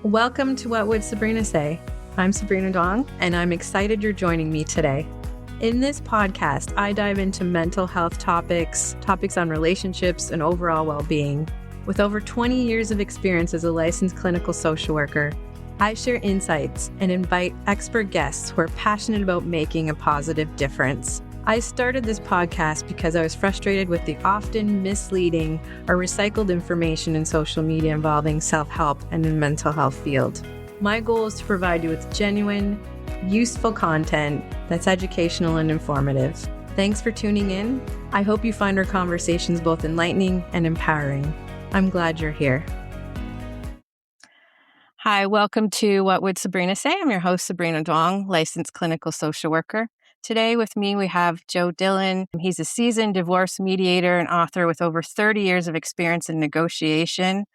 Welcome to What Would Sabrina Say? I'm Sabrina Dong, and I'm excited you're joining me today. In this podcast, I dive into mental health topics on relationships and overall well-being. With over 20 years of experience as a licensed clinical social worker, I share insights and invite expert guests who are passionate about making a positive difference. I started this podcast because I was frustrated with the often misleading or recycled information in social media involving self-help and the mental health field. My goal is to provide you with genuine, useful content that's educational and informative. Thanks for tuning in. I hope you find our conversations both enlightening and empowering. I'm glad you're here. Hi, welcome to What Would Sabrina Say? I'm your host, Sabrina Dong, licensed clinical social worker. Today with me, we have Joe Dillon. He's a seasoned divorce mediator and author with over 30 years of experience in negotiation.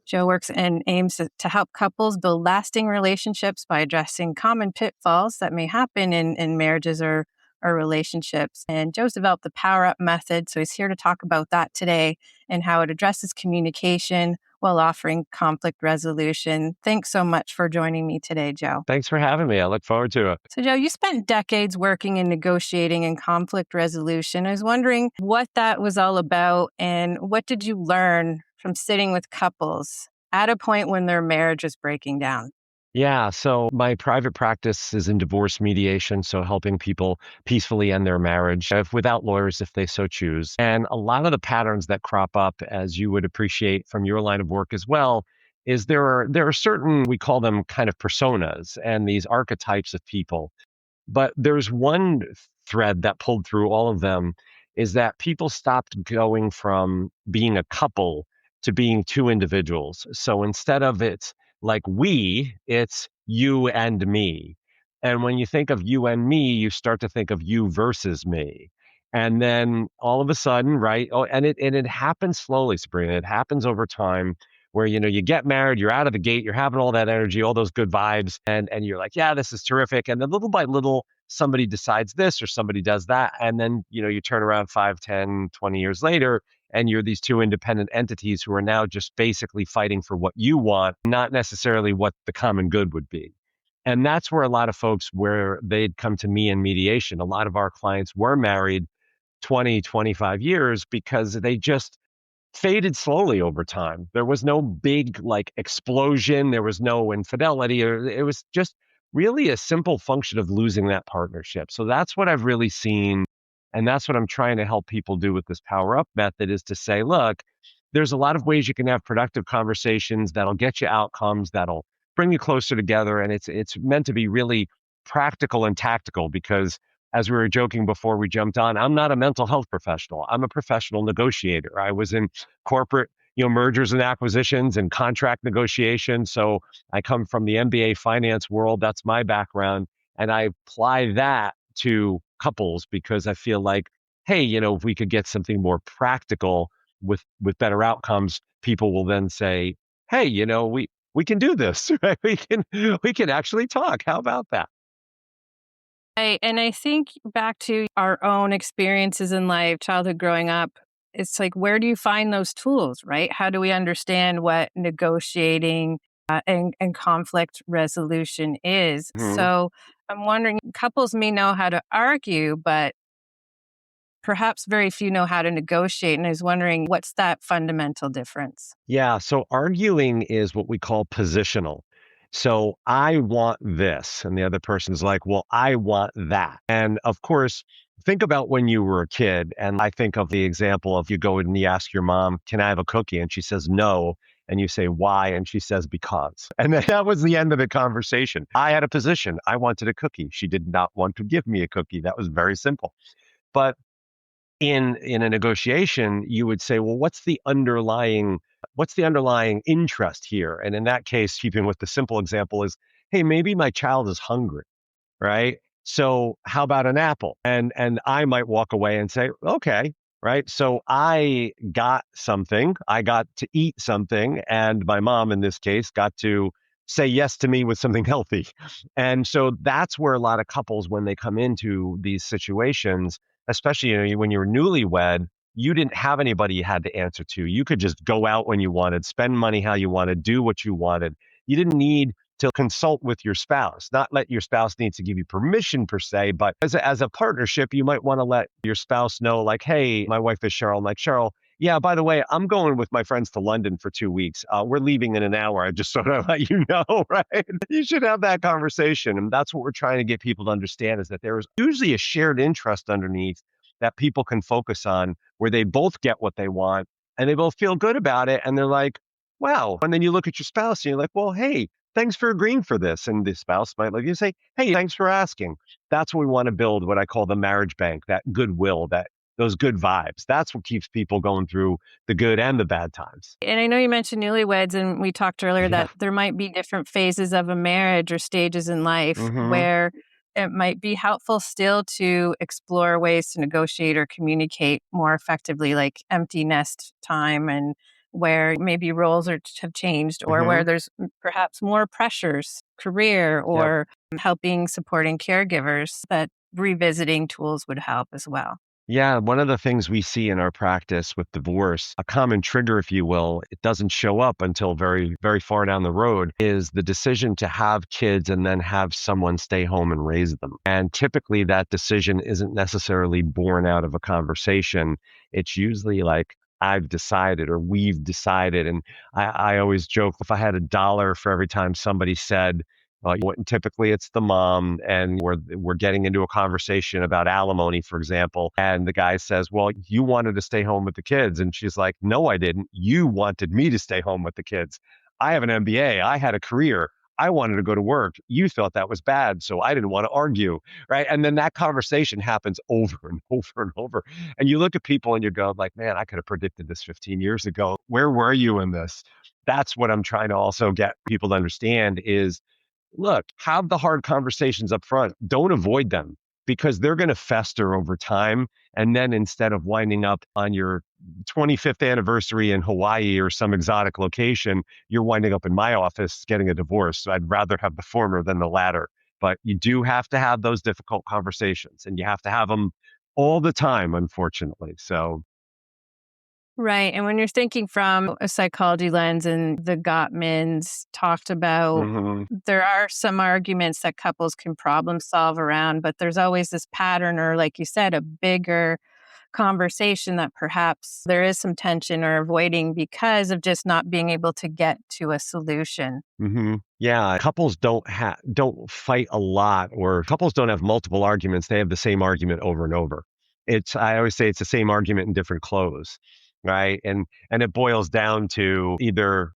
Joe works and aims to help couples build lasting relationships by addressing common pitfalls that may happen in marriages or relationships. And Joe's developed the Power Up method, so he's here to talk about that today and how it addresses communication while offering conflict resolution. Thanks so much for joining me today, Joe. Thanks for having me. I look forward to it. So, Joe, you spent decades working in negotiating and conflict resolution. I was wondering what that was all about and what did you learn from sitting with couples at a point when their marriage is breaking down? Yeah, so my private practice is in divorce mediation, so helping people peacefully end their marriage without lawyers if they so choose. And a lot of the patterns that crop up, as you would appreciate from your line of work as well, is there are certain, we call them kind of personas and these archetypes of people. But there's one thread that pulled through all of them is that people stopped going from being a couple to being two individuals. So instead of it's like it's you and me. And when you think of you and me, you start to think of you versus me. And then all of a sudden, right? Oh, and it happens slowly, Sabrina. It happens over time where, you get married, you're out of the gate, you're having all that energy, all those good vibes, and you're like, yeah, this is terrific. And then little by little, somebody decides this or somebody does that. And then, you turn around 5, 10, 20 years later, and you're these two independent entities who are now just basically fighting for what you want, not necessarily what the common good would be. And that's where a lot of folks, where they'd come to me in mediation. A lot of our clients were married 20, 25 years because they just faded slowly over time. There was no big explosion. There was no infidelity. Or it was just really a simple function of losing that partnership. So that's what I've really seen. And that's what I'm trying to help people do with this Power Up method, is to say, look, there's a lot of ways you can have productive conversations that'll get you outcomes, that'll bring you closer together. And it's meant to be really practical and tactical, because as we were joking before we jumped on, I'm not a mental health professional. I'm a professional negotiator. I was in corporate, mergers and acquisitions and contract negotiation. So I come from the MBA finance world. That's my background. And I apply that to couples because I feel like, hey, if we could get something more practical with better outcomes, people will then say, hey, we can do this, right? We can actually talk. How about that? And I think back to our own experiences in life, childhood growing up, it's like, where do you find those tools, right? How do we understand what negotiating and conflict resolution is? Mhm. So I'm wondering, couples may know how to argue, but perhaps very few know how to negotiate. And I was wondering, what's that fundamental difference? Yeah, so arguing is what we call positional. So I want this, and the other person's like, well, I want that. And of course, think about when you were a kid, and I think of the example of you go and you ask your mom, can I have a cookie? And she says no. And you say, why? And she says, because. And then that was the end of the conversation. I had a position. I wanted a cookie. She did not want to give me a cookie. That was very simple. But in a negotiation, you would say, well, what's the underlying interest here? And in that case, keeping with the simple example is, hey, maybe my child is hungry, right? So how about an apple? And I might walk away and say, okay, right? So I got something, I got to eat something, and my mom in this case got to say yes to me with something healthy. And so that's where a lot of couples, when they come into these situations, especially when you're newlywed, you didn't have anybody you had to answer to. You could just go out when you wanted, spend money how you wanted, do what you wanted. You didn't need to consult with your spouse, not let your spouse needs to give you permission per se, but as a partnership, you might want to let your spouse know, like, hey, my wife is Cheryl. I'm like, Cheryl, yeah, by the way, I'm going with my friends to London for 2 weeks. We're leaving in an hour. I just sort of let you know, right? You should have that conversation. And that's what we're trying to get people to understand is that there is usually a shared interest underneath that people can focus on where they both get what they want and they both feel good about it. And they're like, wow. And then you look at your spouse and you're like, well, hey, thanks for agreeing for this. And the spouse might look at you and say, hey, thanks for asking. That's what we want to build, what I call the marriage bank, that goodwill, that those good vibes. That's what keeps people going through the good and the bad times. And I know you mentioned newlyweds, and we talked earlier Yeah. that there might be different phases of a marriage or stages in life Hmm. where it might be helpful still to explore ways to negotiate or communicate more effectively, like empty nest time, and where maybe roles have changed, or where Hmm. there's perhaps more pressures, career, Yep. or helping supporting caregivers, that revisiting tools would help as well. Yeah, one of the things we see in our practice with divorce, a common trigger, if you will, it doesn't show up until very, very far down the road, is the decision to have kids and then have someone stay home and raise them. And typically that decision isn't necessarily born out of a conversation. It's usually like, I've decided or we've decided. And I always joke if I had $1 for every time somebody said, typically it's the mom, and we're getting into a conversation about alimony, for example, and the guy says, "Well, you wanted to stay home with the kids," and she's like, "No, I didn't. You wanted me to stay home with the kids. I have an MBA. I had a career. I wanted to go to work. You thought that was bad, so I didn't want to argue." Right? And then that conversation happens over and over and over. And you look at people and you go, like, "Man, I could have predicted this 15 years ago. Where were you in this?" That's what I'm trying to also get people to understand is, look, have the hard conversations up front. Don't avoid them because they're going to fester over time. And then instead of winding up on your 25th anniversary in Hawaii or some exotic location, you're winding up in my office getting a divorce. So I'd rather have the former than the latter. But you do have to have those difficult conversations and you have to have them all the time, unfortunately. So, Right. And when you're thinking from a psychology lens, and the Gottmans talked about, mhm. there are some arguments that couples can problem solve around, but there's always this pattern, or like you said, a bigger conversation that perhaps there is some tension or avoiding because of just not being able to get to a solution. Yeah, couples don't fight a lot, or couples don't have multiple arguments. They have the same argument over and over. I always say it's the same argument in different clothes, right? And it boils down to either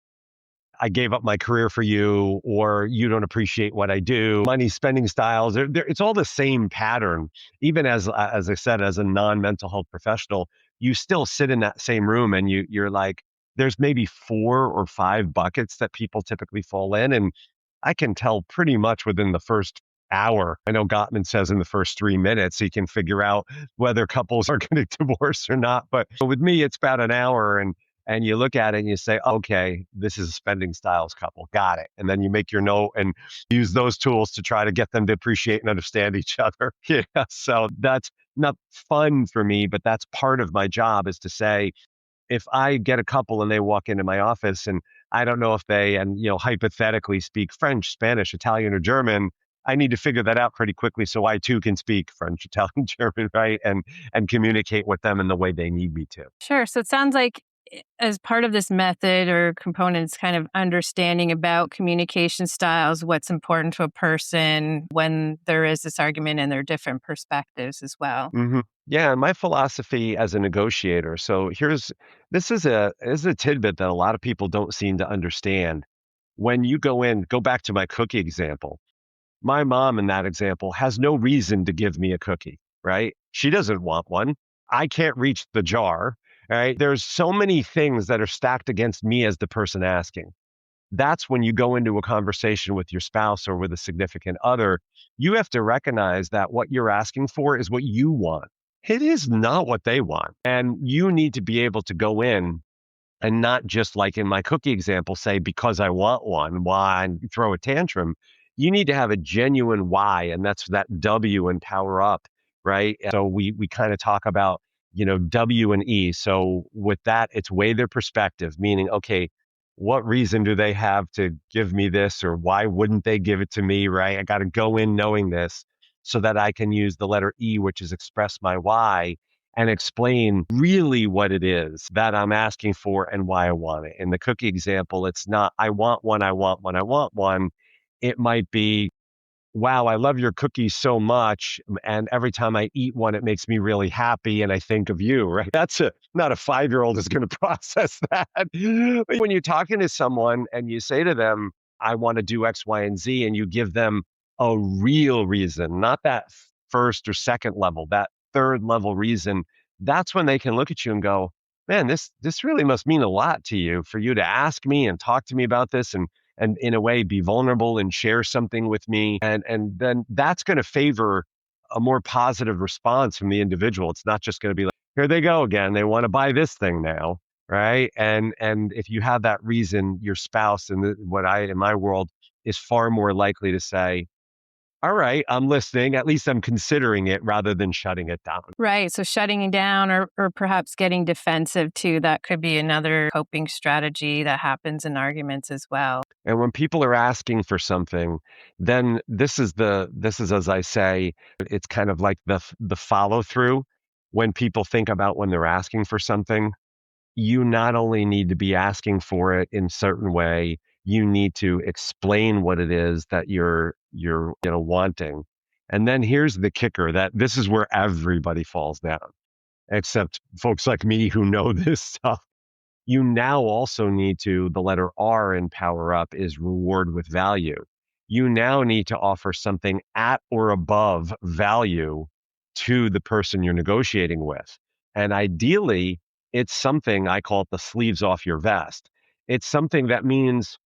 I gave up my career for you, or you don't appreciate what I do. Money spending styles, it's all the same pattern. Even as I said, as a non-mental health professional, you still sit in that same room and you're like, there's maybe 4 or 5 buckets that people typically fall in. And I can tell pretty much within the first hour. I know Gottman says in the first 3 minutes, he can figure out whether couples are going to divorce or not. But with me, it's about an hour. And you look at it and you say, okay, this is a spending styles couple. Got it. And then you make your note and use those tools to try to get them to appreciate and understand each other. Yeah. So that's not fun for me, but that's part of my job, is to say, if I get a couple and they walk into my office and I don't know if they, and hypothetically speak French, Spanish, Italian, or German, I need to figure that out pretty quickly so I too can speak French, Italian, German, right? And communicate with them in the way they need me to. Sure. So it sounds like, as part of this method or components, kind of understanding about communication styles, what's important to a person when there is this argument, and their different perspectives as well. Yeah, and my philosophy as a negotiator. So this is a tidbit that a lot of people don't seem to understand. When you go back to my cookie example. My mom in that example has no reason to give me a cookie, right? She doesn't want one. I can't reach the jar, right? There's so many things that are stacked against me as the person asking. That's when you go into a conversation with your spouse or with a significant other, you have to recognize that what you're asking for is what you want. It is not what they want. And you need to be able to go in and not just, like in my cookie example, say, because I want one, why, and throw a tantrum. You need to have a genuine why, and that's that W and power up, right? So we kind of talk about, W and E. So with that, it's weigh their perspective, meaning, okay, what reason do they have to give me this, or why wouldn't they give it to me, right? I got to go in knowing this so that I can use the letter E, which is express my why, and explain really what it is that I'm asking for and why I want it. In the cookie example, it's not, I want one, I want one, I want one. It might be, wow, I love your cookies so much. And every time I eat one, it makes me really happy. And I think of you, right? Not a 5-year-old is going to process that. But when you're talking to someone and you say to them, I want to do X, Y, and Z, and you give them a real reason, not that first or second level, that third level reason, that's when they can look at you and go, man, this really must mean a lot to you for you to ask me and talk to me about this and in a way be vulnerable and share something with me. And then that's going to favor a more positive response from the individual. It's not just going to be like, here they go again. They want to buy this thing now. Right. And if you have that reason, your spouse in my world is far more likely to say, all right, I'm listening. At least I'm considering it rather than shutting it down. Right. So shutting it down or perhaps getting defensive too, that could be another coping strategy that happens in arguments as well. And when people are asking for something, then this is as I say, it's kind of like the follow through. When people think about when they're asking for something, you not only need to be asking for it in a certain way, you need to explain what it is that you're wanting. And then here's the kicker, that this is where everybody falls down, except folks like me who know this stuff. You now also need to, the letter R in Power Up is reward with value. You now need to offer something at or above value to the person you're negotiating with. And ideally, it's something, I call it the sleeves off your vest. It's something that means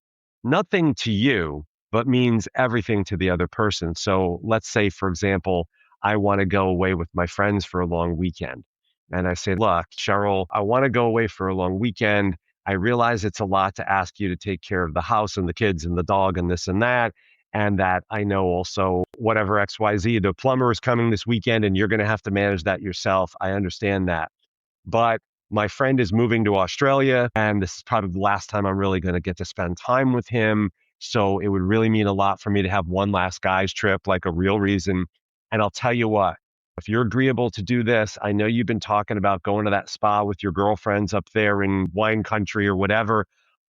nothing to you, but means everything to the other person. So let's say, for example, I want to go away with my friends for a long weekend. And I say, look, Cheryl, I want to go away for a long weekend. I realize it's a lot to ask you to take care of the house and the kids and the dog and this and that. And that I know also whatever XYZ, the plumber is coming this weekend and you're going to have to manage that yourself. I understand that. But my friend is moving to Australia, and this is probably the last time I'm really going to get to spend time with him. So it would really mean a lot for me to have one last guy's trip, like a real reason. And I'll tell you what, if you're agreeable to do this, I know you've been talking about going to that spa with your girlfriends up there in wine country or whatever.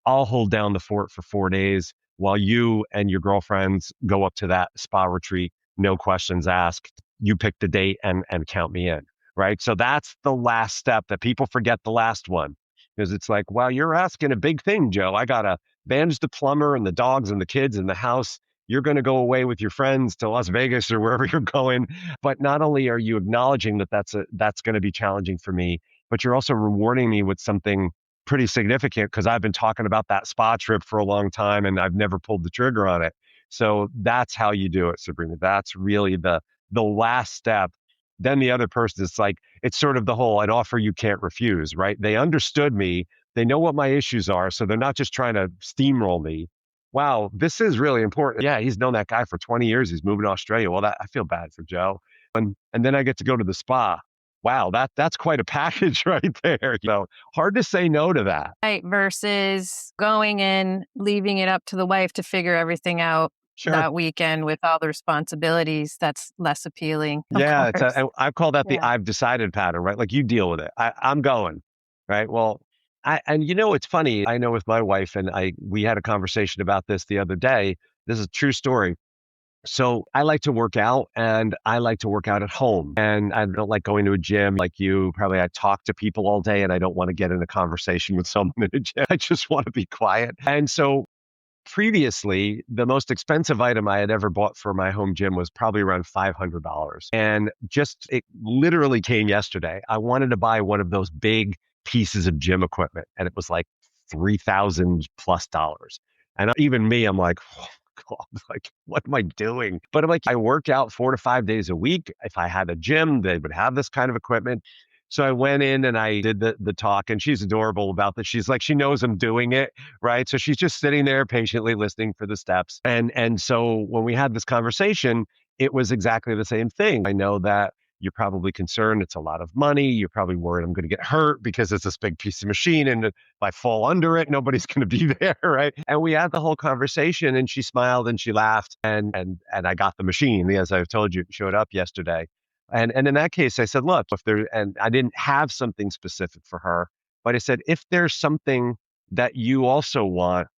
I'll hold down the fort for 4 days while you and your girlfriends go up to that spa retreat. No questions asked. You pick the date and count me in. Right. So that's the last step that people forget, the last one, because it's like, well, you're asking a big thing, Joe. I got to manage the plumber and the dogs and the kids and the house. You're going to go away with your friends to Las Vegas or wherever you're going. But not only are you acknowledging that that's going to be challenging for me, but you're also rewarding me with something pretty significant, because I've been talking about that spa trip for a long time and I've never pulled the trigger on it. So that's how you do it, Sabrina. That's really the last step. Then the other person is like, it's sort of the whole, an offer you can't refuse, right? They understood me. They know what my issues are. So they're not just trying to steamroll me. Wow, this is really important. Yeah, he's known that guy for 20 years. He's moving to Australia. Well, I feel bad for Joe. And then I get to go to the spa. Wow, that's quite a package right there. Hard to say no to that. Right. Versus going in, leaving it up to the wife to figure everything out. Sure. That weekend with all the responsibilities, that's less appealing. Yeah, I call that the I've decided pattern, right? Like, you deal with it. I'm going, right? Well, it's funny. I know with my wife and we had a conversation about this the other day. This is a true story. So I like to work out, and I like to work out at home, and I don't like going to a gym like you. Probably I talk to people all day and I don't want to get in a conversation with someone in a gym. I just want to be quiet. And so previously, the most expensive item I had ever bought for my home gym was probably around $500. And it literally came yesterday. I wanted to buy one of those big pieces of gym equipment, and it was like $3,000 plus. And even me, I'm like, oh, God, like, what am I doing? But I'm like, I work out 4 to 5 days a week. If I had a gym, they would have this kind of equipment. So I went in and I did the talk, and she's adorable about this. She's like, she knows I'm doing it, right? So she's just sitting there patiently listening for the steps. And so when we had this conversation, it was exactly the same thing. I know that You're probably concerned it's a lot of money. You're probably worried I'm going to get hurt because it's this big piece of machine. And if I fall under it, nobody's going to be there, right? And we had the whole conversation and she smiled and she laughed and I got the machine. As I've told you, it showed up yesterday. And in that case, I said, look, if there, and I didn't have something specific for her, but I said, if there's something that you also want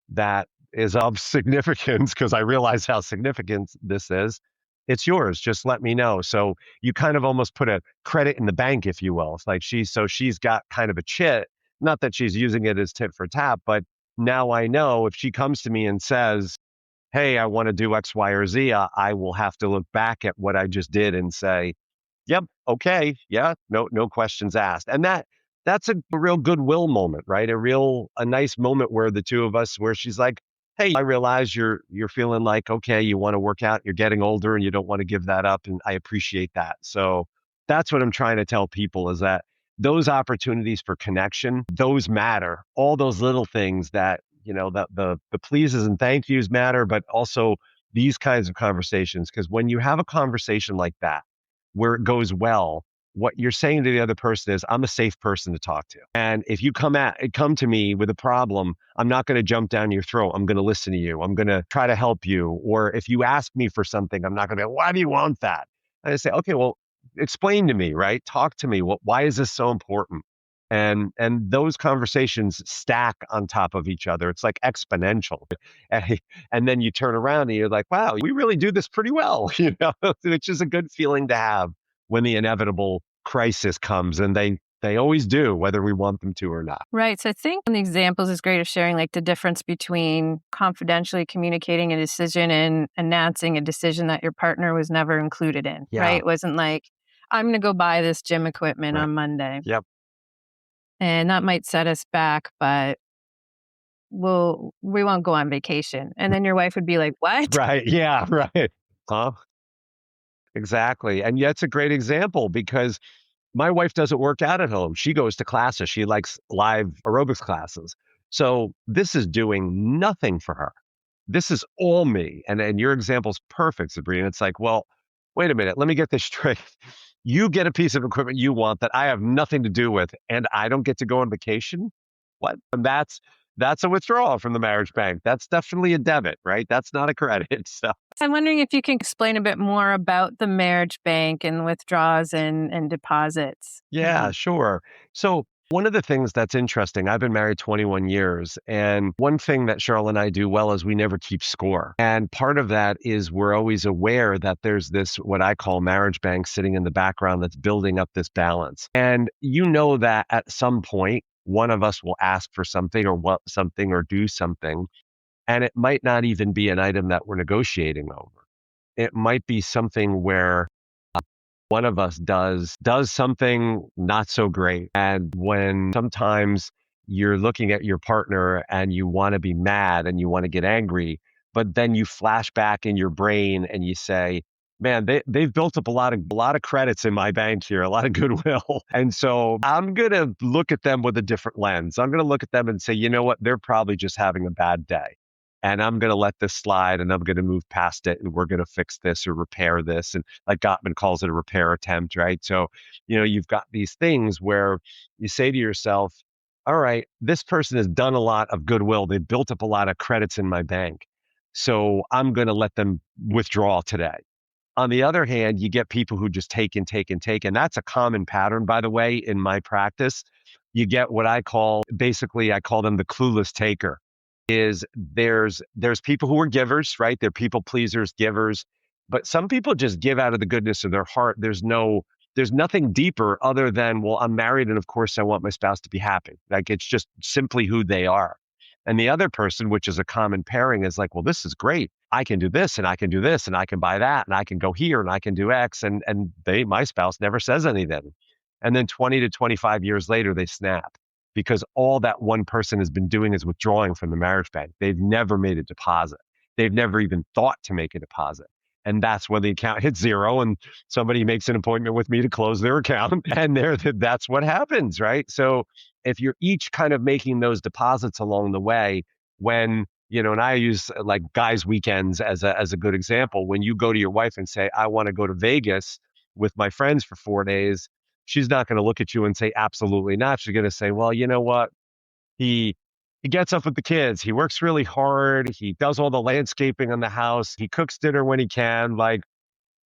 that is of significance, because I realize how significant this is, it's yours. Just let me know. So you kind of almost put a credit in the bank, if you will. It's like she's got kind of a chit, not that she's using it as tit for tat, but now I know if she comes to me and says, hey, I want to do X, Y, or Z, I will have to look back at what I just did and say, yep, okay, yeah, no questions asked. And that's a real goodwill moment, right? A nice moment where the two of us, where she's like, hey, I realize you're feeling like, okay, you want to work out, you're getting older and you don't want to give that up. And I appreciate that. So that's what I'm trying to tell people, is that those opportunities for connection, those matter. All those little things that, the pleases and thank yous matter, but also these kinds of conversations. Because when you have a conversation like that, where it goes well, what you're saying to the other person is, I'm a safe person to talk to. And if you come to me with a problem, I'm not going to jump down your throat. I'm going to listen to you. I'm going to try to help you. Or if you ask me for something, I'm not going to be, why do you want that? And I say, okay, well, explain to me, right? Talk to me. Why is this so important? And those conversations stack on top of each other. It's like exponential. And then you turn around and you're like, wow, we really do this pretty well, which is a good feeling to have when the inevitable crisis comes. And they always do, whether we want them to or not. Right. So I think one of the examples is great of sharing like the difference between confidentially communicating a decision and announcing a decision that your partner was never included in, right? It wasn't like, I'm going to go buy this gym equipment on Monday. Yep. And that might set us back, but we won't go on vacation. And then your wife would be like, what? Right. Yeah. Right. Huh? Exactly. And yet it's a great example because my wife doesn't work out at home. She goes to classes. She likes live aerobics classes. So this is doing nothing for her. This is all me. And your example's perfect, Sabrina. It's like, well, wait a minute. Let me get this straight. You get a piece of equipment you want that I have nothing to do with, and I don't get to go on vacation? What? And that's a withdrawal from the marriage bank. That's definitely a debit, right? That's not a credit. So I'm wondering if you can explain a bit more about the marriage bank and withdrawals and deposits. yeah, sure. So one of the things that's interesting, I've been married 21 years, and one thing that Cheryl and I do well is we never keep score. And part of that is we're always aware that there's this, what I call marriage bank, sitting in the background that's building up this balance. And you know that at some point, one of us will ask for something or want something or do something, and it might not even be an item that we're negotiating over. It might be something where one of us does something not so great. And when sometimes you're looking at your partner and you want to be mad and you want to get angry, but then you flash back in your brain and you say, man, they've built up a lot of credits in my bank here, a lot of goodwill. And so I'm going to look at them with a different lens. I'm going to look at them and say, you know what? They're probably just having a bad day. And I'm going to let this slide and I'm going to move past it and we're going to fix this or repair this. And like Gottman calls it a repair attempt, right? So, you've got these things where you say to yourself, all right, this person has done a lot of goodwill. They've built up a lot of credits in my bank. So I'm going to let them withdraw today. On the other hand, you get people who just take and take and take. And that's a common pattern, by the way, in my practice. You get what I call them the clueless taker. There's people who are givers, right? They're people pleasers, givers, but some people just give out of the goodness of their heart. There's nothing deeper other than, well, I'm married and of course I want my spouse to be happy. Like it's just simply who they are. And the other person, which is a common pairing, is like, well, this is great. I can do this and I can do this and I can buy that and I can go here and I can do X. And my spouse never says anything. And then 20 to 25 years later, they snap. Because all that one person has been doing is withdrawing from the marriage bank. They've never made a deposit. They've never even thought to make a deposit. And that's when the account hits zero and somebody makes an appointment with me to close their account. And that's what happens, right? So if you're each kind of making those deposits along the way, when, and I use like guys' weekends as a good example, when you go to your wife and say, I want to go to Vegas, with my friends for 4 days, she's not going to look at you and say, absolutely not. She's going to say, well, you know what? He he gets up with the kids. He works really hard. He does all the landscaping on the house. He cooks dinner when he can. Like,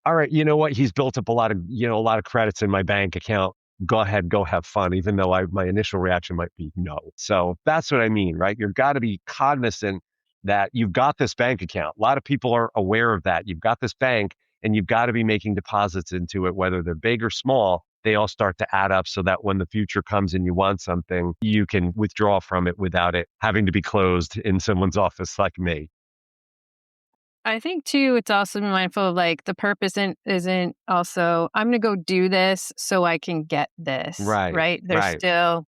all right, you know what? He's built up a lot of credits in my bank account. Go ahead, go have fun, even though my initial reaction might be no. So that's what I mean, right? You've got to be cognizant that you've got this bank account. A lot of people are aware of that. You've got this bank and you've got to be making deposits into it, whether they're big or small. They all start to add up so that when the future comes and you want something, you can withdraw from it without it having to be closed in someone's office like me. I think too, it's also be mindful of like the purpose isn't also, I'm going to go do this so I can get this, Right, right? There's right. still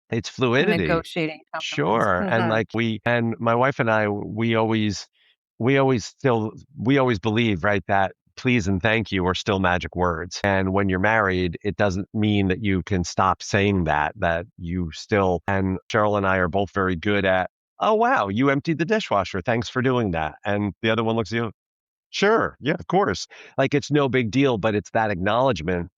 It's fluidity. negotiating compromise. Sure. And Mhm. like and my wife and I, we always believe, right, that please and thank you are still magic words. And when you're married, it doesn't mean that you can stop saying that you still, and Cheryl and I are both very good at, oh, wow, you emptied the dishwasher. Thanks for doing that. And the other one looks at you, sure. Yeah, of course. Like it's no big deal, but it's that acknowledgement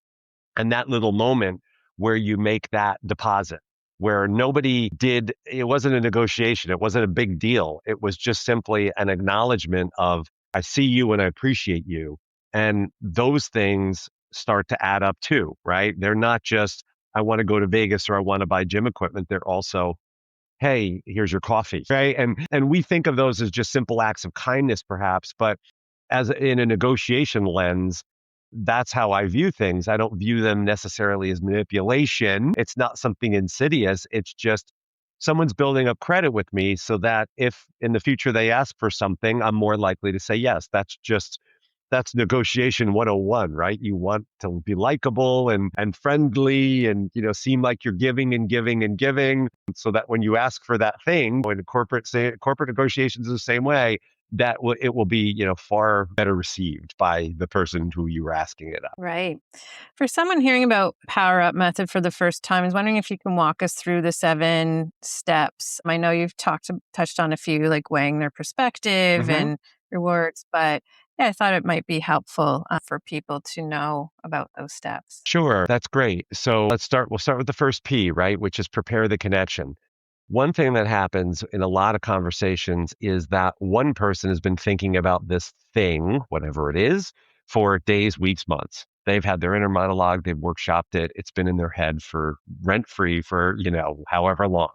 and that little moment where you make that deposit where nobody did, it wasn't a negotiation, it wasn't a big deal, it was just simply an acknowledgement of I see you and I appreciate you, and those things start to add up too, right? They're not just I want to go to Vegas or I want to buy gym equipment. They're also, hey, here's your coffee, right? And we think of those as just simple acts of kindness perhaps, but as in a negotiation lens, that's how I view things. I don't view them necessarily as manipulation. It's not something insidious. It's just someone's building up credit with me so that if in the future they ask for something, I'm more likely to say yes. That's negotiation 101, right? You want to be likable and friendly and seem like you're giving and giving and giving so that when you ask for that thing, when corporate negotiations are the same way, it will be far better received by the person who you were asking it of. Right. For someone hearing about Power Up method for the first time, I was wondering if you can walk us through the 7 steps. I know you've touched on a few, like weighing their perspective hmm and rewards, but yeah, I thought it might be helpful for people to know about those steps. Sure, that's great. So we'll start with the first P, right? Which is prepare the connection. One thing that happens in a lot of conversations is that one person has been thinking about this thing, whatever it is, for days, weeks, months. They've had their inner monologue, they've workshopped it, it's been in their head for rent free for, however long.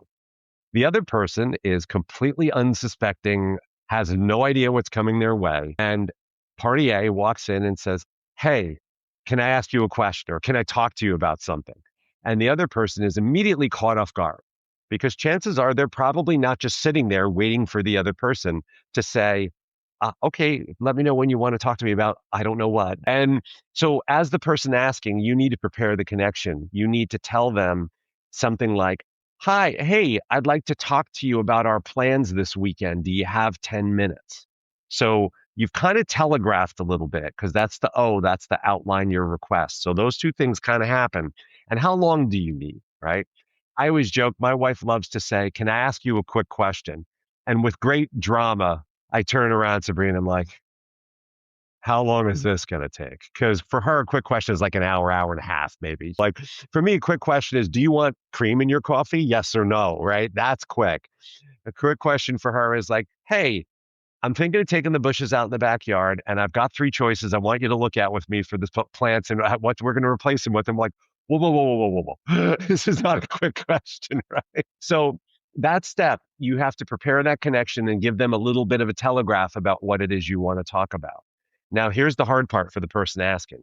The other person is completely unsuspecting, has no idea what's coming their way. And party A walks in and says, hey, can I ask you a question or can I talk to you about something? And the other person is immediately caught off guard because chances are they're probably not just sitting there waiting for the other person to say, okay, let me know when you want to talk to me about, I don't know what. And so as the person asking, you need to prepare the connection. You need to tell them something like, hi, hey, I'd like to talk to you about our plans this weekend. Do you have 10 minutes? So you've kind of telegraphed a little bit because that's the outline your request. So those two things kind of happen. And how long do you need, right? I always joke, my wife loves to say, can I ask you a quick question? And with great drama, I turn around, Sabrina, I'm like, how long is this going to take? Because for her, a quick question is like an hour, hour and a half, maybe. Like for me, a quick question is, do you want cream in your coffee? Yes or no, right? That's quick. A quick question for her is like, hey, I'm thinking of taking the bushes out in the backyard and I've got 3 choices I want you to look at with me for this plants and what we're going to replace them with. I'm like, whoa, whoa, whoa, whoa, whoa, whoa, whoa. This is not a quick question, right? So that step, you have to prepare that connection and give them a little bit of a telegraph about what it is you want to talk about. Now, here's the hard part for the person asking.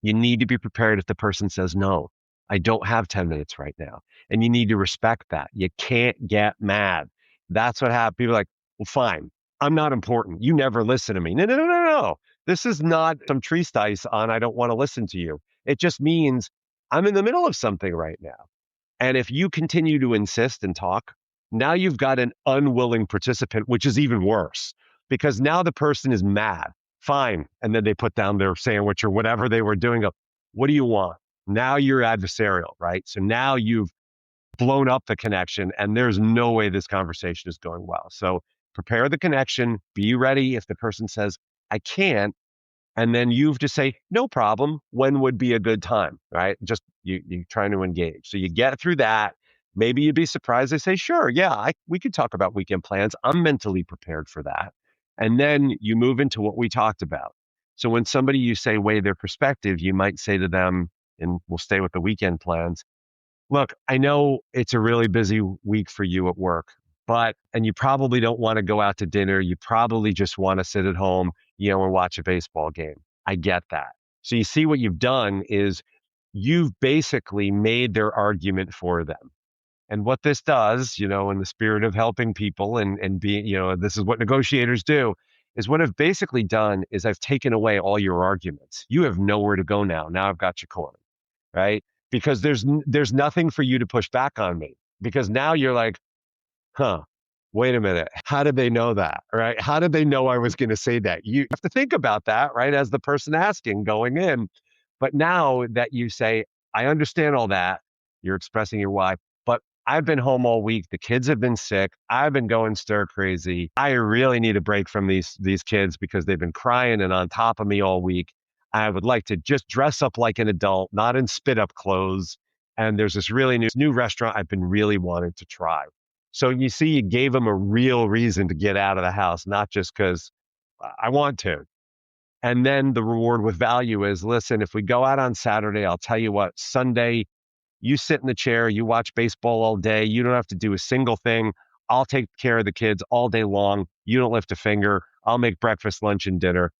You need to be prepared if the person says, no, I don't have 10 minutes right now. And you need to respect that. You can't get mad. That's what happens. People are like, well, fine. I'm not important. You never listen to me. No, no, no, no, no. This is not some tree stice on I don't want to listen to you. It just means I'm in the middle of something right now. And if you continue to insist and talk, now you've got an unwilling participant, which is even worse because now the person is mad. Fine. And then they put down their sandwich or whatever they were doing. Go, what do you want? Now you're adversarial, right? So now you've blown up the connection and there's no way this conversation is going well. So prepare the connection, be ready. If the person says, I can't, And then you've to say, no problem. When would be a good time, right? Just you trying to engage. So you get through that. Maybe you'd be surprised. They say, sure, yeah, we could talk about weekend plans. I'm mentally prepared for that. And then you move into what we talked about. So when somebody you say weigh their perspective, you might say to them, and we'll stay with the weekend plans. Look, I know it's a really busy week for you at work, and you probably don't want to go out to dinner. You probably just want to sit at home, and watch a baseball game. I get that. So you see what you've done is you've basically made their argument for them. And what this does, in the spirit of helping people and being, this is what negotiators do, is what I've basically done is I've taken away all your arguments. You have nowhere to go now. Now I've got you cornered, right? Because there's nothing for you to push back on me. Because now you're like, huh, wait a minute. How did they know that, right? How did they know I was going to say that? You have to think about that, right? As the person asking going in. But now that you say, I understand all that, you're expressing your why, but I've been home all week. The kids have been sick. I've been going stir crazy. I really need a break from these kids because they've been crying and on top of me all week. I would like to just dress up like an adult, not in spit up clothes. And there's this really new restaurant I've been really wanting to try. So you see, you gave them a real reason to get out of the house, not just because I want to. And then the reward with value is, listen, if we go out on Saturday, I'll tell you what, Sunday, you sit in the chair, you watch baseball all day. You don't have to do a single thing. I'll take care of the kids all day long. You don't lift a finger. I'll make breakfast, lunch, and dinner,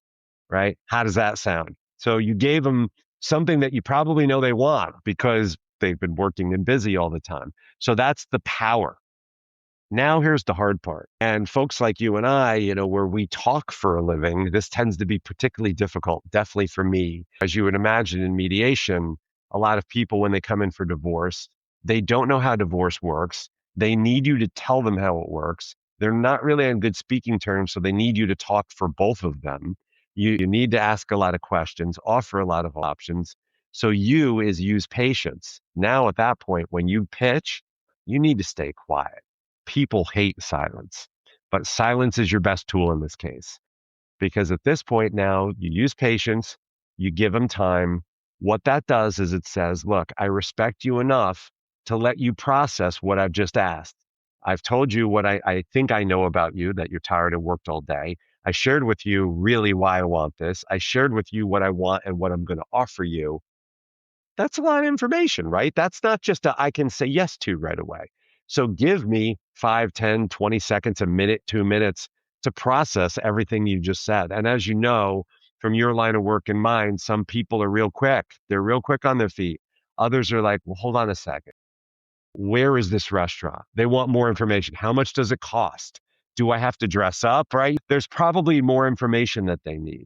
right? How does that sound? So you gave them something that you probably know they want because they've been working and busy all the time. So that's the power. Now, here's the hard part. And folks like you and I, where we talk for a living, this tends to be particularly difficult, definitely for me. As you would imagine in mediation, a lot of people, when they come in for divorce, they don't know how divorce works. They need you to tell them how it works. They're not really on good speaking terms, so they need you to talk for both of them. You need to ask a lot of questions, offer a lot of options. So use patience. Now, at that point, when you pitch, you need to stay quiet. People hate silence, but silence is your best tool in this case. Because at this point now, you use patience, you give them time. What that does is it says, look, I respect you enough to let you process what I've just asked. I've told you what I think I know about you, that you're tired and worked all day. I shared with you really why I want this. I shared with you what I want and what I'm going to offer you. That's a lot of information, right? That's not just I can say yes to right away. So give me 5, 10, 20 seconds, a minute, 2 minutes to process everything you just said. And as you know, from your line of work and mine, some people are real quick. They're real quick on their feet. Others are like, well, hold on a second. Where is this restaurant? They want more information. How much does it cost? Do I have to dress up, right? There's probably more information that they need.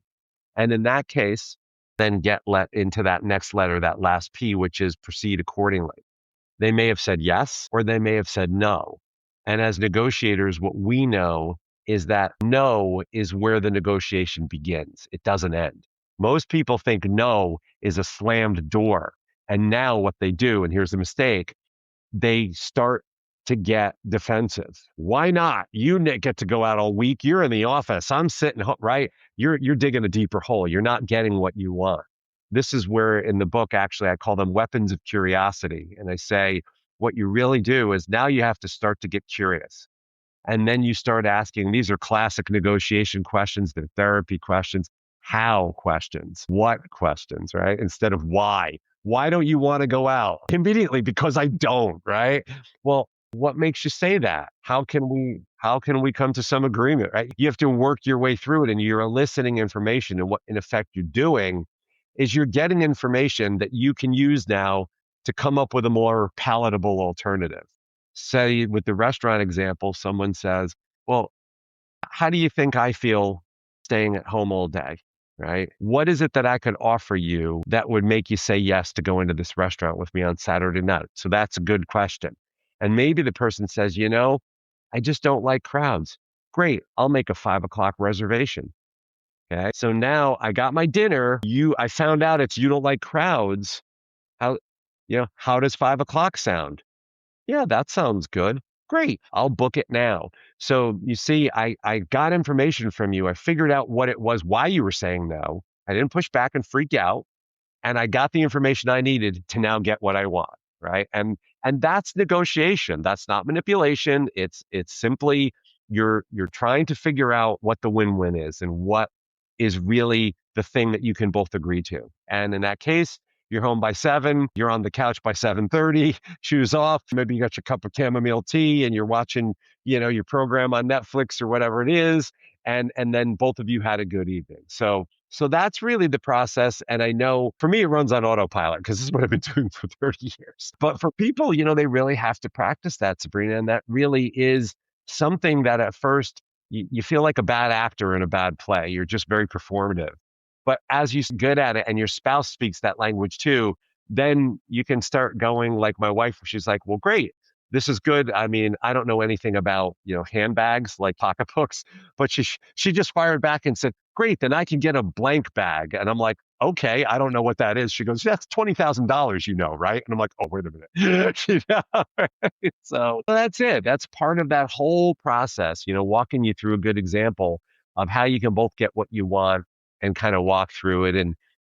And in that case, then get let into that next letter, that last P, which is proceed accordingly. They may have said yes, or they may have said no. And as negotiators, what we know is that no is where the negotiation begins. It doesn't end. Most people think no is a slammed door. And now what they do, and here's the mistake, they start to get defensive. Why not? You get to go out all week. You're in the office. I'm sitting home, right? You're digging a deeper hole. You're not getting what you want. This is where in the book, actually, I call them weapons of curiosity. And I say, what you really do is now you have to start to get curious. And then you start asking, these are classic negotiation questions, they're therapy questions, how questions, what questions, right? Instead of why. Why don't you want to go out? Immediately, because I don't, right? Well, what makes you say that? How can we come to some agreement, right? You have to work your way through it, and you're eliciting information. And what in effect you're doing is you're getting information that you can use now to come up with a more palatable alternative. Say with the restaurant example, someone says, well, how do you think I feel staying at home all day, right? What is it that I could offer you that would make you say yes to go into this restaurant with me on Saturday night? So that's a good question. And maybe the person says, I just don't like crowds. Great. I'll make a 5:00 reservation. Okay. So now I got my dinner. I found out you don't like crowds. How does 5:00 sound? Yeah, that sounds good. Great. I'll book it now. So you see, I got information from you. I figured out what it was, why you were saying no. I didn't push back and freak out. And I got the information I needed to now get what I want. Right. And that's negotiation. That's not manipulation. It's simply you're trying to figure out what the win-win is and what is really the thing that you can both agree to. And in that case, you're home by 7, you're on the couch by 7:30, shoes off, maybe you got your cup of chamomile tea and you're watching, your program on Netflix or whatever it is. And then both of you had a good evening. So that's really the process. And I know for me, it runs on autopilot because this is what I've been doing for 30 years. But for people, they really have to practice that, Sabrina. And that really is something that at first you feel like a bad actor in a bad play. You're just very performative. But as you get good at it and your spouse speaks that language too, then you can start going like my wife, she's like, well, great. This is good. I mean, I don't know anything about, handbags like pocketbooks, but she just fired back and said, great, then I can get a blank bag. And I'm like, okay, I don't know what that is. She goes, that's $20,000, right? And I'm like, oh, wait a minute. Right? So that's it. That's part of that whole process, walking you through a good example of how you can both get what you want and kind of walk through it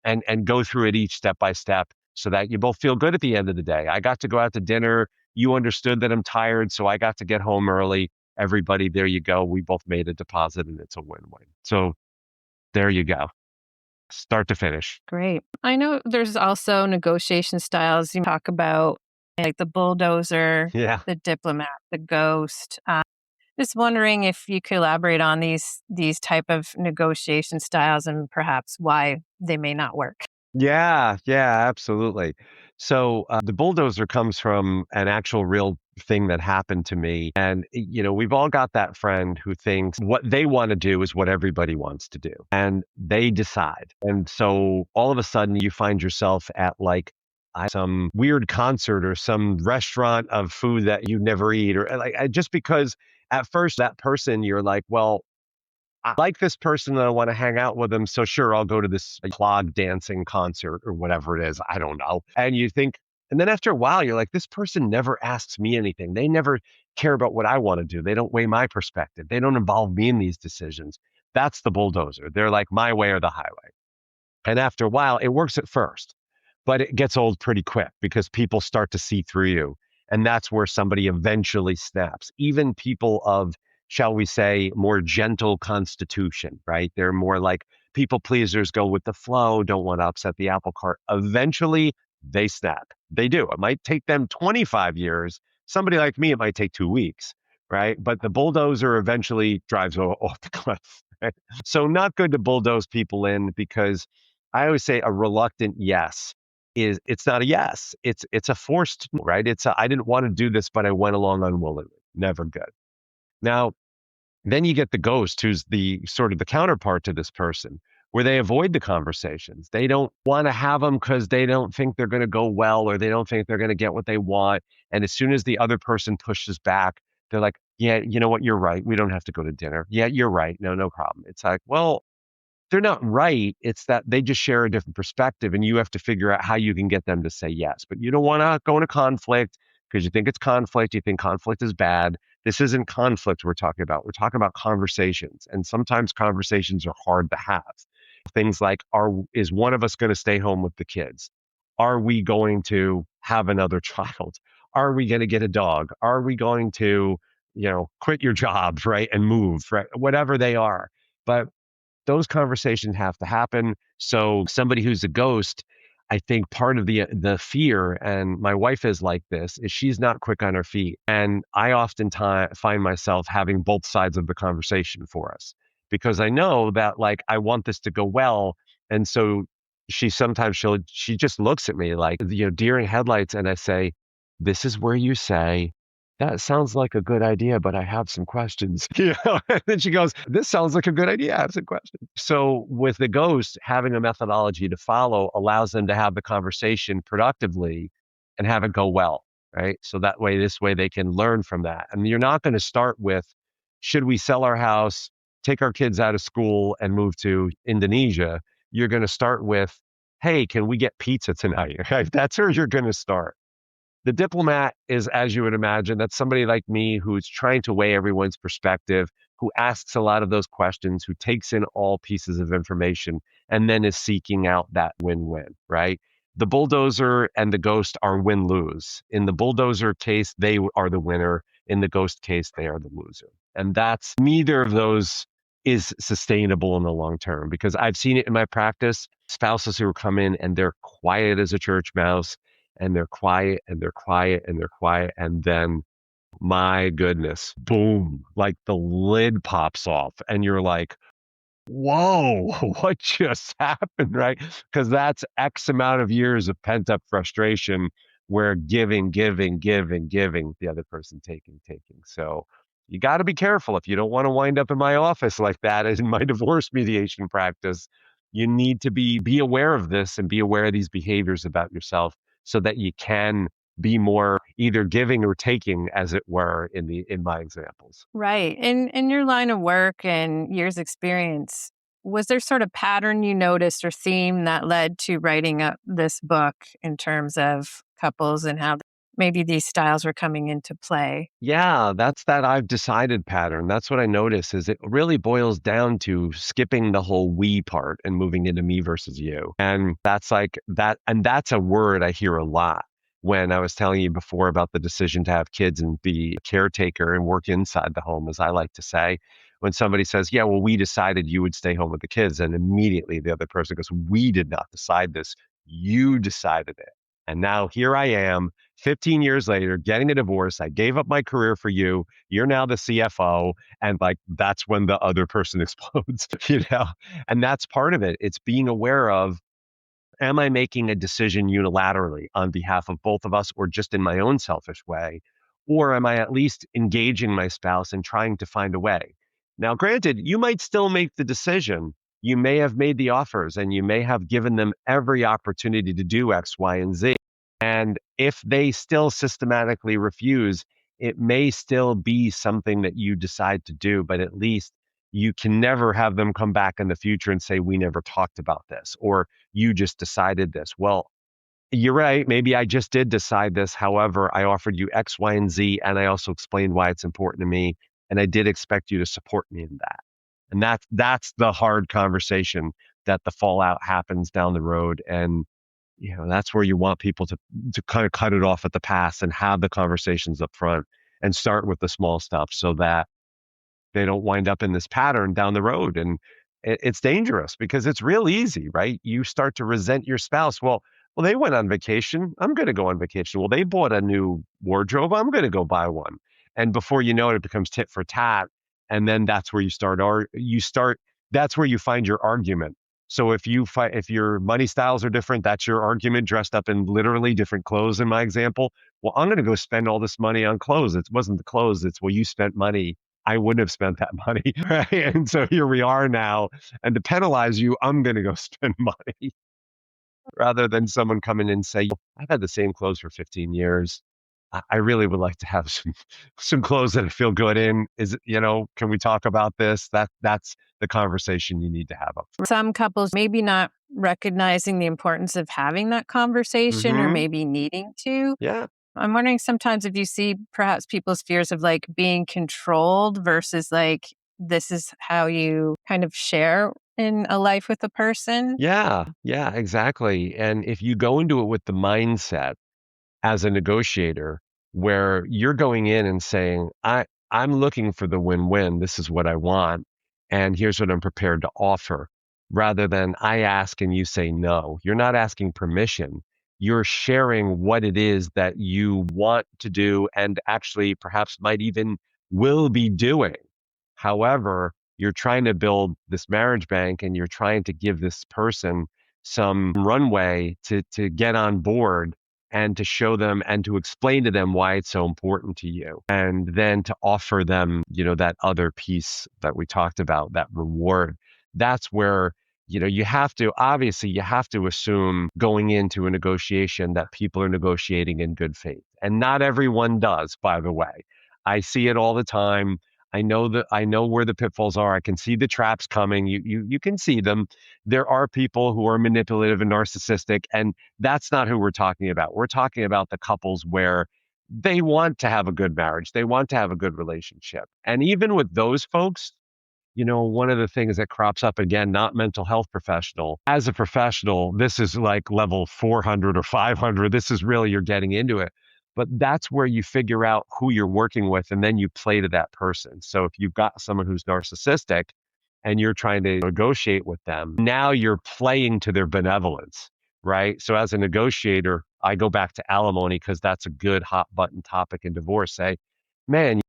and go through it each step by step so that you both feel good at the end of the day. I got to go out to dinner. You understood that I'm tired, so I got to get home early. Everybody, there you go. We both made a deposit and it's a win-win. So there you go. Start to finish. Great. I know there's also negotiation styles. You talk about like the bulldozer, the diplomat, the ghost. Just wondering if you could elaborate on these type of negotiation styles and perhaps why they may not work. Yeah, absolutely. So the bulldozer comes from an actual real thing that happened to me. And, we've all got that friend who thinks what they want to do is what everybody wants to do. And they decide. And so all of a sudden you find yourself at like some weird concert or some restaurant of food that you never eat or just because at first that person you're like, well, I like this person and I want to hang out with them. So sure, I'll go to this clog dancing concert or whatever it is. I don't know. And you think, and then after a while, you're like, this person never asks me anything. They never care about what I want to do. They don't weigh my perspective. They don't involve me in these decisions. That's the bulldozer. They're like my way or the highway. And after a while, it works at first, but it gets old pretty quick because people start to see through you. And that's where somebody eventually snaps. Even people of, shall we say, more gentle constitution, right? They're more like people pleasers, go with the flow, don't want to upset the apple cart. Eventually, they snap. They do. It might take them 25 years. Somebody like me, it might take 2 weeks, right? But the bulldozer eventually drives off the cliff. Right? So not good to bulldoze people in because I always say a reluctant yes it's not a yes. It's a forced, right? I didn't want to do this, but I went along unwillingly. Never good. Now, then you get the ghost, who's the sort of the counterpart to this person, where they avoid the conversations. They don't want to have them because they don't think they're going to go well, or they don't think they're going to get what they want. And as soon as the other person pushes back, they're like, yeah, you know what? You're right. We don't have to go to dinner. Yeah, you're right. No problem. It's like, well, they're not right. It's that they just share a different perspective and you have to figure out how you can get them to say yes. But you don't want to go into conflict because you think it's conflict. You think conflict is bad. This isn't conflict we're talking about. We're talking about conversations. And sometimes conversations are hard to have. Things like, is one of us going to stay home with the kids? Are we going to have another child? Are we going to get a dog? Are we going to, quit your job, right? And move, right? Whatever they are. But those conversations have to happen. So somebody who's a ghost, I think part of the fear, and my wife is like this, is she's not quick on her feet. And I often find myself having both sides of the conversation for us because I know that I want this to go well. And so she just looks at me like, deer in headlights. And I say, this is where you say, that sounds like a good idea, but I have some questions. And then she goes, this sounds like a good idea. I have some questions. So with the ghost, having a methodology to follow allows them to have the conversation productively and have it go well, right? So this way they can learn from that. And you're not going to start with, should we sell our house, take our kids out of school and move to Indonesia? You're going to start with, hey, can we get pizza tonight? Right? That's where you're going to start. The diplomat is, as you would imagine, that's somebody like me who's trying to weigh everyone's perspective, who asks a lot of those questions, who takes in all pieces of information, and then is seeking out that win-win, right? The bulldozer and the ghost are win-lose. In the bulldozer case, they are the winner. In the ghost case, they are the loser. And that's neither of those is sustainable in the long term, because I've seen it in my practice, spouses who come in and they're quiet as a church mouse, and they're quiet and they're quiet and they're quiet. And then, my goodness, boom, like the lid pops off and you're like, whoa, what just happened, right? Because that's X amount of years of pent up frustration where giving, the other person taking. So you got to be careful if you don't want to wind up in my office like that as in my divorce mediation practice. You need to be aware of this and be aware of these behaviors about yourself so that you can be more either giving or taking, as it were, in my examples. Right. In your line of work and years experience, was there sort of pattern you noticed or theme that led to writing up this book in terms of couples and how maybe these styles were coming into play? Yeah, that's that I've decided pattern. That's what I notice is it really boils down to skipping the whole we part and moving into me versus you. And that's like that. And that's a word I hear a lot when I was telling you before about the decision to have kids and be a caretaker and work inside the home, as I like to say. When somebody says, yeah, well, we decided you would stay home with the kids. And immediately the other person goes, we did not decide this. You decided it. And now here I am, 15 years later, getting a divorce. I gave up my career for you. You're now the CFO. And like, that's when the other person explodes, you know? And that's part of it. It's being aware of, am I making a decision unilaterally on behalf of both of us or just in my own selfish way? Or am I at least engaging my spouse and trying to find a way? Now, granted, you might still make the decision. You may have made the offers and you may have given them every opportunity to do X, Y, and Z. And if they still systematically refuse, it may still be something that you decide to do, but at least you can never have them come back in the future and say, we never talked about this, or you just decided this. Well, you're right. Maybe I just did decide this. However, I offered you X, Y, and Z, and I also explained why it's important to me. And I did expect you to support me in that. And that's the hard conversation that the fallout happens down the road. And that's where you want people to kind of cut it off at the pass and have the conversations up front and start with the small stuff so that they don't wind up in this pattern down the road. And it's dangerous because it's real easy, right? You start to resent your spouse. Well, they went on vacation. I'm going to go on vacation. Well, they bought a new wardrobe. I'm going to go buy one. And before you know it, it becomes tit for tat. And then that's where that's where you find your argument. So if your money styles are different, that's your argument, dressed up in literally different clothes in my example. Well, I'm going to go spend all this money on clothes. It wasn't the clothes. It's, well, you spent money. I wouldn't have spent that money. Right? And so here we are now. And to penalize you, I'm going to go spend money rather than someone coming in and say, I've had the same clothes for 15 years. I really would like to have some clothes that I feel good in. Can we talk about this? That's the conversation you need to have up front. Some couples maybe not recognizing the importance of having that conversation or maybe needing to. Yeah. I'm wondering sometimes if you see perhaps people's fears of like being controlled versus like, this is how you kind of share in a life with a person. Yeah, exactly. And if you go into it with the mindset as a negotiator where you're going in and saying, I'm looking for the win-win. This is what I want. And here's what I'm prepared to offer. Rather than I ask and you say no. You're not asking permission. You're sharing what it is that you want to do and actually perhaps might even will be doing. However, you're trying to build this marriage bank and you're trying to give this person some runway to get on board and to show them and to explain to them why it's so important to you. And then to offer them, that other piece that we talked about, that reward. That's where, you have to assume going into a negotiation that people are negotiating in good faith. And not everyone does, by the way. I see it all the time. I know where the pitfalls are. I can see the traps coming. You can see them. There are people who are manipulative and narcissistic, and that's not who we're talking about. We're talking about the couples where they want to have a good marriage. They want to have a good relationship. And even with those folks, one of the things that crops up, again, not mental health professional. As a professional, this is like level 400 or 500. This is really, you're getting into it. But that's where you figure out who you're working with, and then you play to that person. So if you've got someone who's narcissistic and you're trying to negotiate with them, now you're playing to their benevolence, right? So as a negotiator, I go back to alimony because that's a good hot button topic in divorce. Say, man,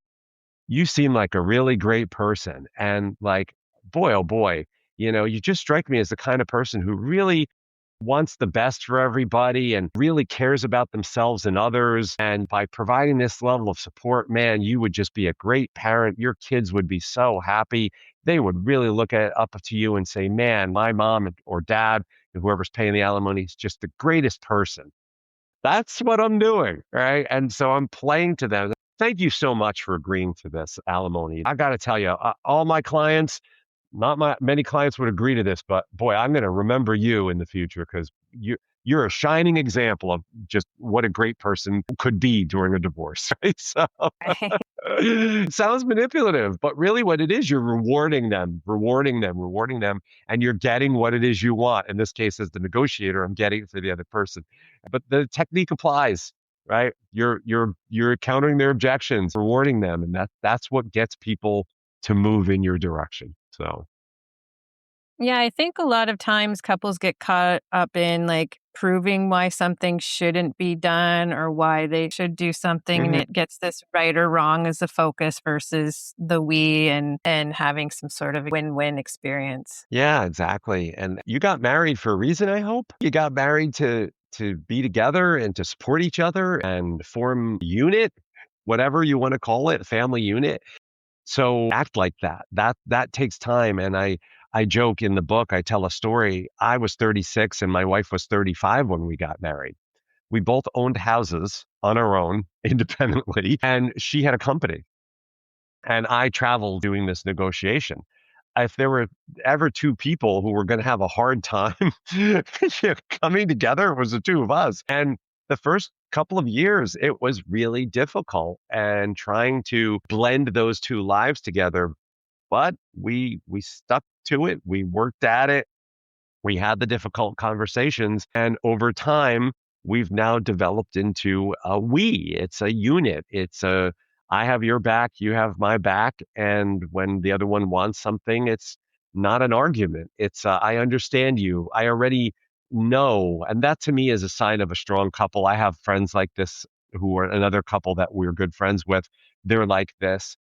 you seem like a really great person. And like, boy, oh boy, you just strike me as the kind of person who really wants the best for everybody and really cares about themselves and others. And by providing this level of support, man, you would just be a great parent. Your kids would be so happy. They would really look up to you and say, man, my mom or dad, whoever's paying the alimony, is just the greatest person. That's what I'm doing, right? And so I'm playing to them. Thank you so much for agreeing to this alimony. I got to tell you, all my clients, many clients would agree to this, but boy, I'm going to remember you in the future because you're a shining example of just what a great person could be during a divorce. Right? So it sounds manipulative, but really what it is, you're rewarding them, and you're getting what it is you want. In this case, as the negotiator, I'm getting it for the other person. But the technique applies, right? You're countering their objections, rewarding them, and that's what gets people to move in your direction. So yeah, I think a lot of times couples get caught up in like proving why something shouldn't be done or why they should do something, and it gets this right or wrong as the focus versus the we and having some sort of win-win experience. yeah, exactly. And you got married for a reason, I hope. You got married to be together and to support each other and form unit, whatever you want to call it, family unit. So act like that. That takes time. And I joke in the book, I tell a story. I was 36 and my wife was 35 when we got married. We both owned houses on our own independently, and she had a company. And I traveled doing this negotiation. If there were ever two people who were going to have a hard time coming together, it was the two of us. And the first couple of years, it was really difficult and trying to blend those two lives together. But we stuck to it. We worked at it. We had the difficult conversations. And over time, we've now developed into a we. It's a unit. I have your back, you have my back. And when the other one wants something, it's not an argument. It's I understand you. I already know. And that to me is a sign of a strong couple. I have friends like this who are another couple that we're good friends with. They're like this.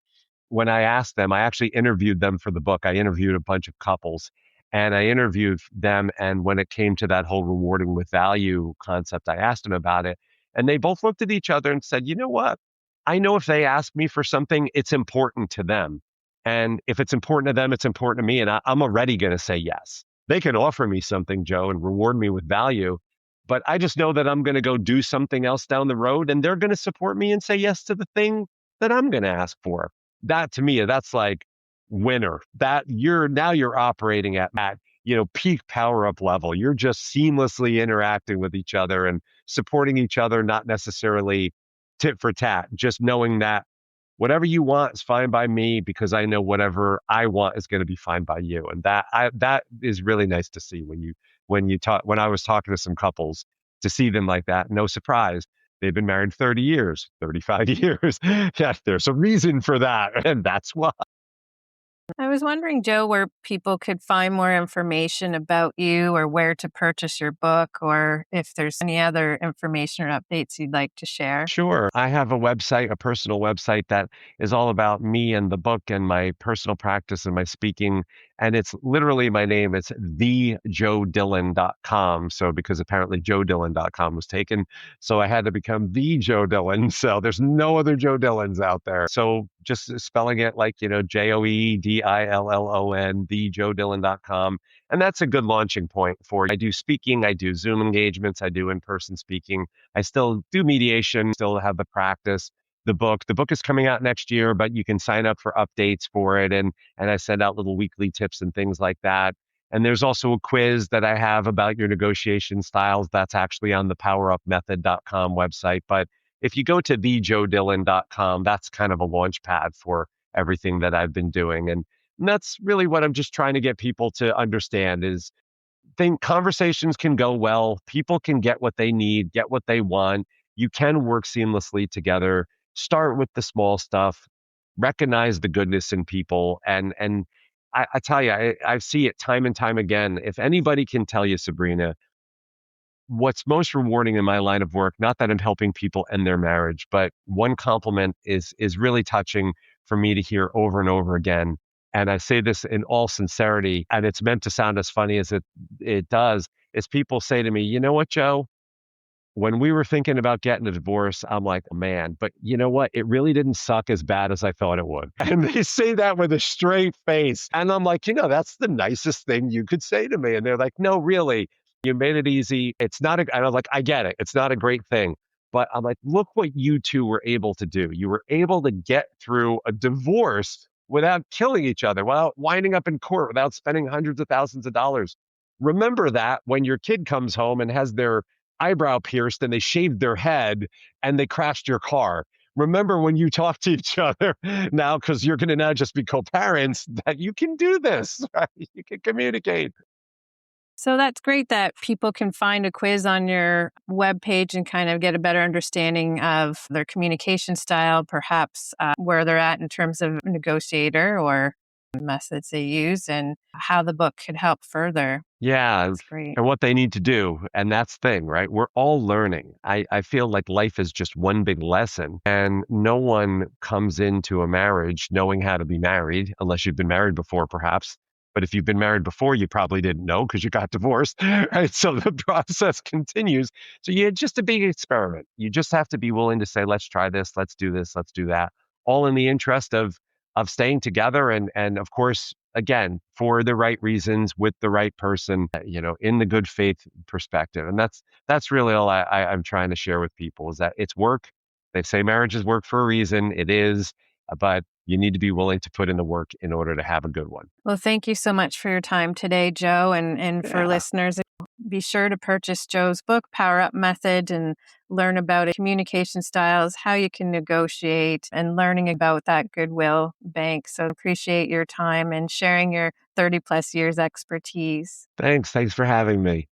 When I asked them, I actually interviewed them for the book. I interviewed a bunch of couples and I interviewed them. And when it came to that whole rewarding with value concept, I asked them about it. And they both looked at each other and said, you know what? I know if they ask me for something, it's important to them. And if it's important to them, it's important to me. And I'm already going to say yes. They can offer me something, Joe, and reward me with value. But I just know that I'm going to go do something else down the road and they're going to support me and say yes to the thing that I'm going to ask for. That to me, that's like winner. That you're operating at peak power up level. You're just seamlessly interacting with each other and supporting each other, not necessarily tit for tat, just knowing that whatever you want is fine by me because I know whatever I want is going to be fine by you. And that is really nice to see when I was talking to some couples, to see them like that. No surprise. They've been married 30 years, 35 years. Yeah, there's a reason for that. And that's why. I was wondering, Joe, where people could find more information about you or where to purchase your book, or if there's any other information or updates you'd like to share. Sure. I have a personal website that is all about me and the book and my personal practice and my speaking. And it's literally my name. It's thejoedillon.com. So because apparently joedillon.com was taken, so I had to become the Joe Dillon. So there's no other Joe Dillons out there. So just spelling it like, JOEDILLON, thejoedillon.com. And that's a good launching point for I do speaking, I do Zoom engagements, I do in-person speaking. I still do mediation, still have the practice. The book is coming out next year, but you can sign up for updates for it. And I send out little weekly tips and things like that. And there's also a quiz that I have about your negotiation styles. That's actually on the powerupmethod.com website. But if you go to thejoedillon.com, that's kind of a launch pad for everything that I've been doing. And that's really what I'm just trying to get people to understand is think conversations can go well. People can get what they need, get what they want. You can work seamlessly together. Start with the small stuff. Recognize the goodness in people. And I tell you, I see it time and time again. If anybody can tell you, Sabrina, what's most rewarding in my line of work, not that I'm helping people end their marriage, but one compliment is really touching for me to hear over and over again. And I say this in all sincerity, and it's meant to sound as funny as it does, is people say to me, you know what, Joe? When we were thinking about getting a divorce, I'm like, man, but you know what? It really didn't suck as bad as I thought it would. And they say that with a straight face. And I'm like, that's the nicest thing you could say to me. And they're like, no, really, you made it easy. It's not and I'm like, I get it. It's not a great thing. But I'm like, look what you two were able to do. You were able to get through a divorce without killing each other, without winding up in court, without spending hundreds of thousands of dollars. Remember that when your kid comes home and has their eyebrow pierced and they shaved their head and they crashed your car. Remember when you talk to each other now, because you're going to now just be co-parents, that you can do this, right? You can communicate. So that's great that people can find a quiz on your webpage and kind of get a better understanding of their communication style, perhaps where they're at in terms of negotiator or methods they use and how the book could help further. Yeah. That's great. And what they need to do. And that's the thing, right? We're all learning. I feel like life is just one big lesson. And no one comes into a marriage knowing how to be married, unless you've been married before, perhaps. But if you've been married before, you probably didn't know because you got divorced, right? So the process continues. So you're just a big experiment. You just have to be willing to say, let's try this, let's do that, all in the interest of staying together. And of course, again, for the right reasons, with the right person, in the good faith perspective. And that's really all I'm trying to share with people is that it's work. They say marriage is work for a reason. It is, but you need to be willing to put in the work in order to have a good one. Well, thank you so much for your time today, Joe. And for listeners, be sure to purchase Joe's book, Power Up Method, and learn about communication styles, how you can negotiate, and learning about that Goodwill bank. So appreciate your time and sharing your 30 plus years expertise. Thanks for having me.